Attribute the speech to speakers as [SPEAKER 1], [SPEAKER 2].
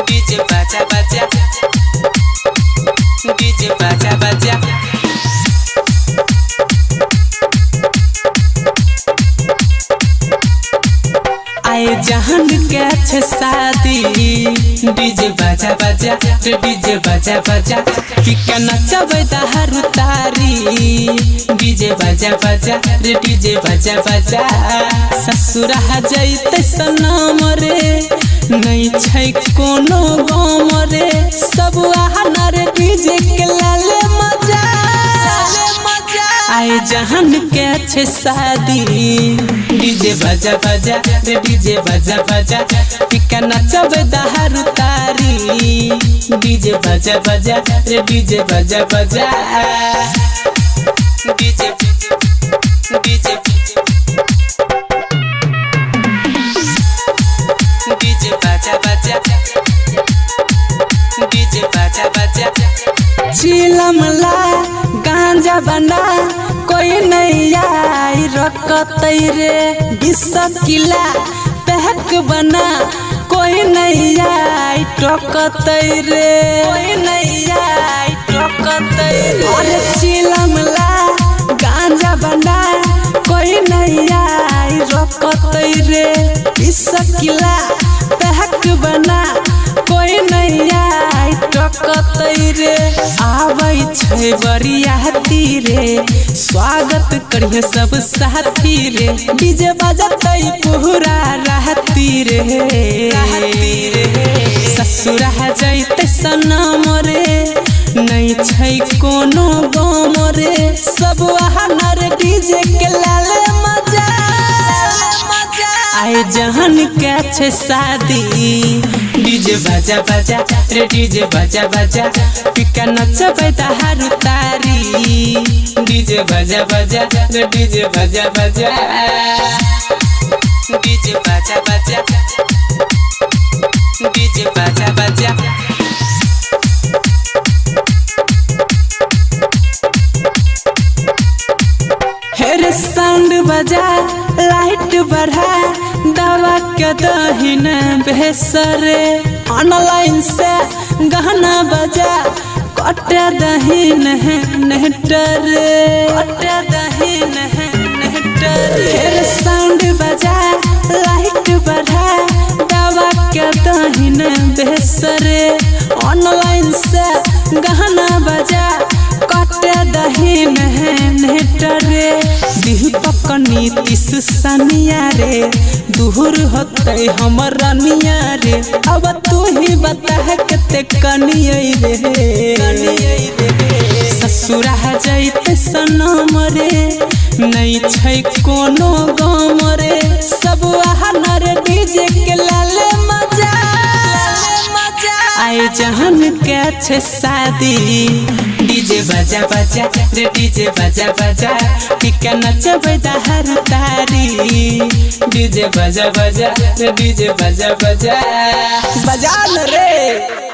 [SPEAKER 1] DJ बाजा बाजा, DJ बाजा बाजा। आए जहान के अच्छे शादी, डीजे बाजा बाजा रे डीजे बाजा बाजा। कि नचबे दहारू तारी, डीजे बाजा बाजा रे डीजे बाजा बाजा। ससुरा जैते सनम रे, नहीं छै कोनो गम रे। सब आना रे डीजे के लाले मजा, लाले मजा। आए जहान के अच्छे शादी, डीजे बाजा बाजा रे डीजे बाजा बाजा। पिका नचबे दहारू तारी, डीजे बाजा बाजा रे डीजे बाजा बाजा। डीजे डीजे डीजे बाजा बाजा, डीजे बाजा बाजा। चिलमला गांजा बना कोई नहीं आई रखतै रे। बिसकिला पैक बना कोई नहीं आई टोकतै रे, कोई नहीं आई टोकतै रे। अरे चिलमला गांजा बना कोई नहीं आई रखतै रे। बिसकिला पैक बना कोई नहीं आई टोकतै रे। आबै छै बरियाती रे, स्वागत करिए सब साथी रे। डीजे बजतै पूरा राती रे, राती रे। ससुरा जैते सनम रे, नहीं छै कोनो गम रे। सब आना रे डीजे के लाले मजा, मजा। आए जहान के अच्छे शादी, डीजे बाजा बाजा रे डीजे बाजा बाजा। पिका नचबे दहारू तारी, डीजे बाजा बाजा रे डीजे बाजा बाजा। डीजे बाजा बाजा, डीजे बाजा बाजा। हेरे साउंड बजा, लाइट बढ़ा, दवा के दहीन बेसरे। ऑनलाइन से गाना बजा, कटे दहीन है नेटरे, कटे दहीन है नेटरे। हेरे साउंड बजा, लाइट बढ़ा, दवा के दहीन बेसरे। ऑनलाइन से गाना बजा, कटे दहीन है नेटरे। दीपक नीतीश सनिया रे, दूर होते हमर रनिया रे। अब तू ही बता कते कनियै रे, ससुरा जैते सनम रे, नहीं छै कोनो गम रे। सब आना रे डीजे के लाले मजा, लाले मजा। आए जहान के अच्छे शादी, डीजे बाजा बाजा रे डीजे बाजा बाजा। पिका नचबे दहारू तारी, डीजे बाजा बाजा रे डीजे बाजा बाजा। बजा न रे।